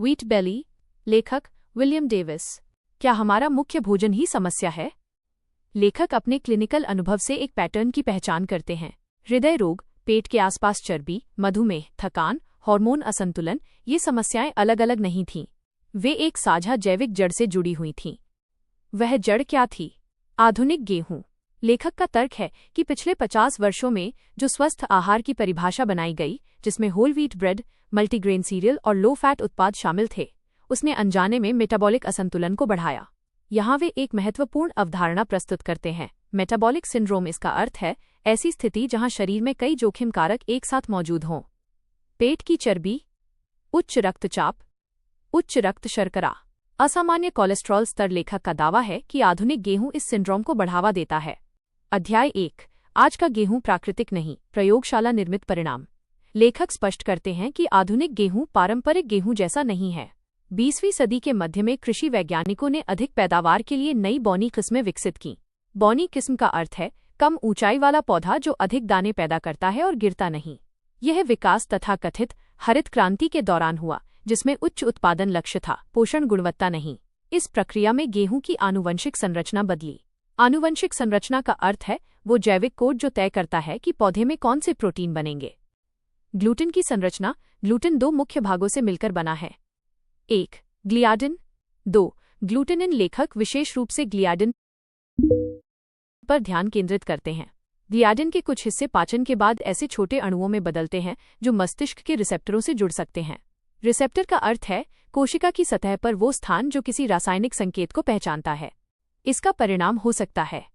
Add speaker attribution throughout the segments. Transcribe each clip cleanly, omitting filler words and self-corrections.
Speaker 1: Wheat बेली, लेखक William Davis. क्या हमारा मुख्य भोजन ही समस्या है? लेखक अपने क्लिनिकल अनुभव से एक पैटर्न की पहचान करते हैं। हृदय रोग, पेट के आसपास चर्बी, मधुमेह, थकान, हार्मोन असंतुलन, ये समस्याएं अलग अलग नहीं थीं। वे एक साझा जैविक जड़ से जुड़ी हुई थीं। वह जड़ क्या थी? आधुनिक गेहूं। लेखक का तर्क है कि पिछले 50 वर्षों में जो स्वस्थ आहार की परिभाषा बनाई गई, जिसमें whole wheat bread, multigrain cereal और लो फैट उत्पाद शामिल थे, उसने अनजाने में मेटाबॉलिक असंतुलन को बढ़ाया। यहाँ वे एक महत्वपूर्ण अवधारणा प्रस्तुत करते हैं, मेटाबॉलिक सिंड्रोम। इसका अर्थ है ऐसी स्थिति जहाँ शरीर में कई जोखिम कारक एक साथ मौजूद हों। पेट की चर्बी, उच्च रक्तचाप, उच्च रक्त शर्करा, असामान्य कोलेस्ट्रॉल स्तर। लेखक का दावा है कि आधुनिक गेहूं इस सिंड्रोम को बढ़ावा देता है। अध्याय 1, आज का गेहूं प्राकृतिक नहीं, प्रयोगशाला निर्मित परिणाम। लेखक स्पष्ट करते हैं कि आधुनिक गेहूं पारंपरिक गेहूं जैसा नहीं है। 20वीं सदी के मध्य में कृषि वैज्ञानिकों ने अधिक पैदावार के लिए नई बौनी किस्में विकसित की। बौनी किस्म का अर्थ है कम ऊंचाई वाला पौधा जो अधिक दाने पैदा करता है और गिरता नहीं। यह विकास तथाकथित हरित क्रांति के दौरान हुआ, जिसमें उच्च उत्पादन लक्ष्य था, पोषण गुणवत्ता नहीं। इस प्रक्रिया में गेहूं की आनुवंशिक संरचना बदली। आनुवंशिक संरचना का अर्थ है वो जैविक कोड जो तय करता है कि पौधे में कौन से प्रोटीन बनेंगे। ग्लूटेन की संरचना। ग्लूटेन 2 मुख्य भागों से मिलकर बना है। 1. ग्लियाडिन, 2. ग्लूटेनिन। लेखक विशेष रूप से ग्लियाडिन पर ध्यान केंद्रित करते हैं। ग्लियाडिन के कुछ हिस्से पाचन के बाद ऐसे छोटे अणुओं में बदलते हैं जो मस्तिष्क के रिसेप्टरों से जुड़ सकते हैं। रिसेप्टर का अर्थ है कोशिका की सतह पर वो स्थान जो किसी रासायनिक संकेत को पहचानता है। इसका परिणाम हो सकता है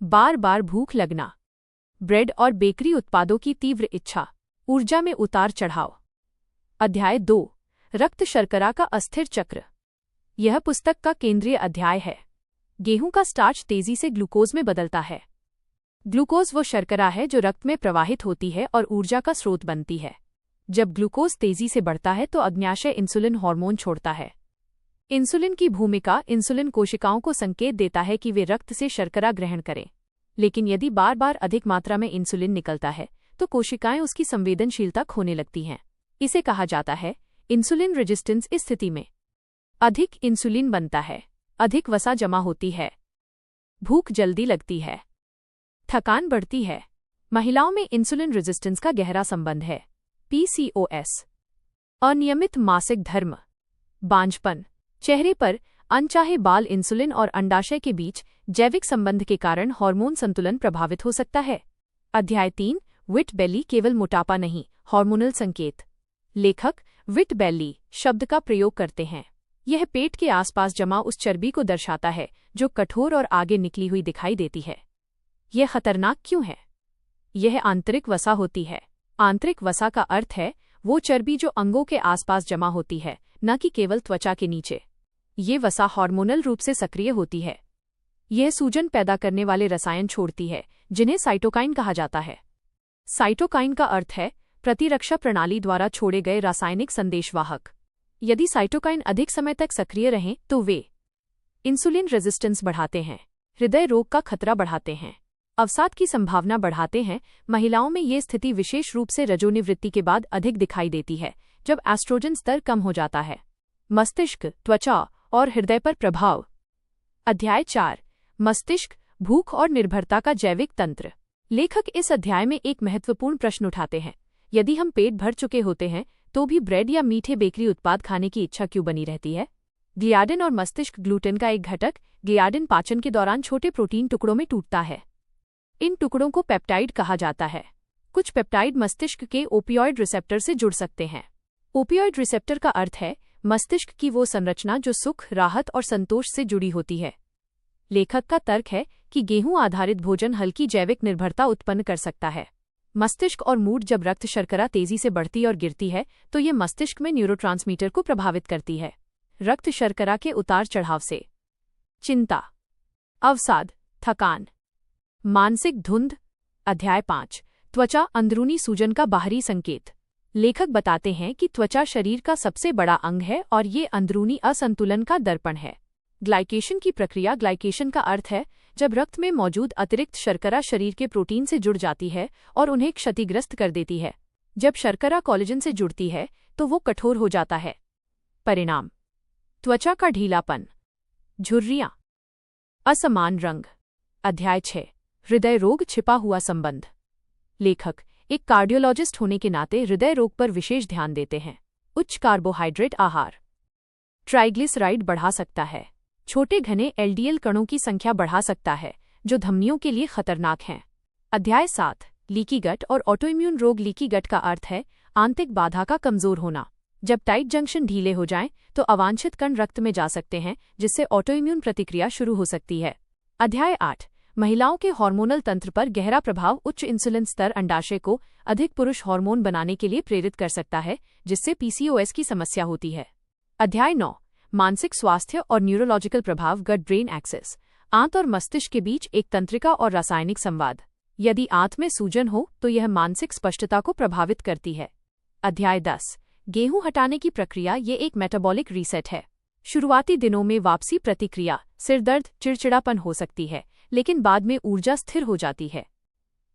Speaker 1: बार बार भूख लगना, ब्रेड और बेकरी उत्पादों की तीव्र इच्छा, ऊर्जा में उतार चढ़ाव। अध्याय 2, रक्त शर्करा का अस्थिर चक्र। यह पुस्तक का केंद्रीय अध्याय है। गेहूं का स्टार्च तेजी से ग्लूकोज में बदलता है। ग्लूकोज वो शर्करा है जो रक्त में प्रवाहित होती है और ऊर्जा का स्रोत बनती है। जब ग्लूकोज तेजी से बढ़ता है तो अग्न्याशय इंसुलिन हार्मोन छोड़ता है। इंसुलिन की भूमिका। इंसुलिन कोशिकाओं को संकेत देता है कि वे रक्त से शर्करा ग्रहण करें, लेकिन यदि बार बार अधिक मात्रा में इंसुलिन निकलता है तो कोशिकाएं उसकी संवेदनशीलता खोने लगती हैं। इसे कहा जाता है इंसुलिन रेजिस्टेंस। इस स्थिति में अधिक इंसुलिन बनता है, अधिक वसा जमा होती है, भूख जल्दी लगती है, थकान बढ़ती है। महिलाओं में इंसुलिन रेजिस्टेंस का गहरा संबंध है। पीसीओएस, अनियमित मासिक धर्म, बांझपन, चेहरे पर अनचाहे बाल। इंसुलिन और अंडाशय के बीच जैविक संबंध के कारण हार्मोन संतुलन प्रभावित हो सकता है। अध्याय 3, व्हीट बेली केवल मोटापा नहीं, हार्मोनल संकेत। लेखक व्हीट बेली शब्द का प्रयोग करते हैं। यह पेट के आसपास जमा उस चर्बी को दर्शाता है जो कठोर और आगे निकली हुई दिखाई देती है। यह खतरनाक क्यों है? यह आंतरिक वसा होती है। आंतरिक वसा का अर्थ है वो चर्बी जो अंगों के आसपास जमा होती है, न कि केवल त्वचा के नीचे। ये वसा हार्मोनल रूप से सक्रिय होती है। यह सूजन पैदा करने वाले रसायन छोड़ती है जिन्हें साइटोकाइन कहा जाता है। साइटोकाइन का अर्थ है प्रतिरक्षा प्रणाली द्वारा छोड़े गए रासायनिक संदेशवाहक। यदि साइटोकाइन अधिक समय तक सक्रिय रहें तो वे इंसुलिन रेजिस्टेंस बढ़ाते हैं, हृदय रोग का खतरा बढ़ाते हैं, अवसाद की संभावना बढ़ाते हैं। महिलाओं में ये स्थिति विशेष रूप से रजोनिवृत्ति के बाद अधिक दिखाई देती है, जब एस्ट्रोजन स्तर कम हो जाता है। मस्तिष्क, त्वचा और हृदय पर प्रभाव। अध्याय 4, मस्तिष्क, भूख और निर्भरता का जैविक तंत्र। लेखक इस अध्याय में एक महत्वपूर्ण प्रश्न उठाते हैं। यदि हम पेट भर चुके होते हैं तो भी ब्रेड या मीठे बेकरी उत्पाद खाने की इच्छा क्यों बनी रहती है? ग्लियाडिन और मस्तिष्क। ग्लूटेन का एक घटक, ग्लियाडिन पाचन के दौरान छोटे प्रोटीन टुकड़ों में टूटता है। इन टुकड़ों को पेप्टाइड कहा जाता है। कुछ पेप्टाइड मस्तिष्क के ओपियोइड रिसेप्टर से जुड़ सकते हैं। ओपियोइड रिसेप्टर का अर्थ है मस्तिष्क की वो संरचना जो सुख, राहत और संतोष से जुड़ी होती है। लेखक का तर्क है कि गेहूं आधारित भोजन हल्की जैविक निर्भरता उत्पन्न कर सकता है। मस्तिष्क और मूड। जब रक्त शर्करा तेजी से बढ़ती और गिरती है तो ये मस्तिष्क में न्यूरोट्रांसमीटर को प्रभावित करती है। रक्त शर्करा के उतार चढ़ाव से चिंता, अवसाद, थकान, मानसिक धुंध। अध्याय 5, त्वचा, अंदरूनी सूजन का बाहरी संकेत। लेखक बताते हैं कि त्वचा शरीर का सबसे बड़ा अंग है और ये अंदरूनी असंतुलन का दर्पण है। ग्लाइकेशन की प्रक्रिया। ग्लाइकेशन का अर्थ है जब रक्त में मौजूद अतिरिक्त शर्करा शरीर के प्रोटीन से जुड़ जाती है और उन्हें क्षतिग्रस्त कर देती है। जब शर्करा कोलेजन से जुड़ती है तो वो कठोर हो जाता है। परिणाम: त्वचा का ढीलापन, झुर्रियां, असमान रंग। अध्याय 6: हृदय रोग छिपा हुआ संबंध। लेखक एक कार्डियोलॉजिस्ट होने के नाते हृदय रोग पर विशेष ध्यान देते हैं। उच्च कार्बोहाइड्रेट आहार ट्राइग्लिसराइड बढ़ा सकता है। छोटे घने एलडीएल कणों की संख्या बढ़ा सकता है, जो धमनियों के लिए खतरनाक हैं। अध्याय 7: लीकी गट और ऑटोइम्यून रोग। लीकी गट का अर्थ है आंतरिक बाधा का कमजोर होना। जब टाइट जंक्शन ढीले हो जाएं, तो अवांछित कण रक्त में जा सकते हैं, जिससे ऑटोइम्यून प्रतिक्रिया शुरू हो सकती है। अध्याय 8: महिलाओं के हार्मोनल तंत्र पर गहरा प्रभाव। उच्च इंसुलिन स्तर अंडाशय को अधिक पुरुष हार्मोन बनाने के लिए प्रेरित कर सकता है, जिससे पीसीओएस की समस्या होती है। अध्याय 9: मानसिक स्वास्थ्य और न्यूरोलॉजिकल प्रभाव। गट ब्रेन एक्सेस, आंत और मस्तिष्क के बीच एक तंत्रिका और रासायनिक संवाद। यदि आंत में सूजन हो तो यह मानसिक स्पष्टता को प्रभावित करती है। अध्याय 10: गेहूं हटाने की प्रक्रिया। ये एक मेटाबॉलिक रीसेट है। शुरुआती दिनों में वापसी प्रतिक्रिया, सिरदर्द, चिड़चिड़ापन हो सकती है, लेकिन बाद में ऊर्जा स्थिर हो जाती है।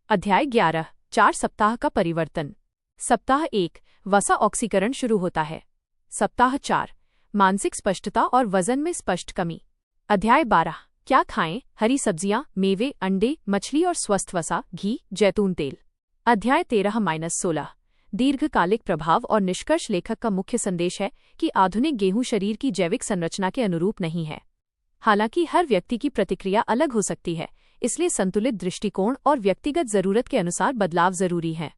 Speaker 1: अध्याय 11: 4 सप्ताह का परिवर्तन। सप्ताह 1: वसा ऑक्सीकरण शुरू होता है। सप्ताह 4: मानसिक स्पष्टता और वजन में स्पष्ट कमी। अध्याय 12: क्या खाएं? हरी सब्जियां, मेवे, अंडे, मछली और स्वस्थ वसा, घी, जैतून तेल। अध्याय 13-16: दीर्घकालिक प्रभाव और निष्कर्ष। लेखक का मुख्य संदेश है कि आधुनिक गेहूं शरीर की जैविक संरचना के अनुरूप नहीं है। हालांकि हर व्यक्ति की प्रतिक्रिया अलग हो सकती है, इसलिए संतुलित दृष्टिकोण और व्यक्तिगत जरूरत के अनुसार बदलाव जरूरी है।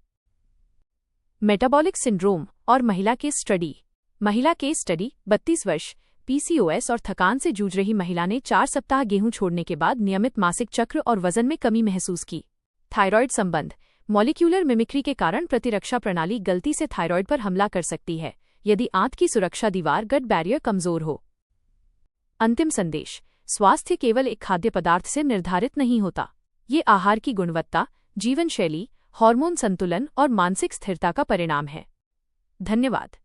Speaker 1: मेटाबॉलिक सिंड्रोम और महिला केस स्टडी। महिला केस स्टडी: 32 वर्ष, पीसीओएस और थकान से जूझ रही महिला ने 4 सप्ताह गेहूं छोड़ने के बाद नियमित मासिक चक्र और वजन में कमी महसूस की। थायराइड संबंध: मॉलिक्यूलर मिमिक्री के कारण प्रतिरक्षा प्रणाली गलती से थायराइड पर हमला कर सकती है, यदि आंत की सुरक्षा दीवार गट बैरियर कमजोर हो। अंतिम संदेश: स्वास्थ्य केवल एक खाद्य पदार्थ से निर्धारित नहीं होता। ये आहार की गुणवत्ता, जीवन शैली, हार्मोन संतुलन और मानसिक स्थिरता का परिणाम है। धन्यवाद।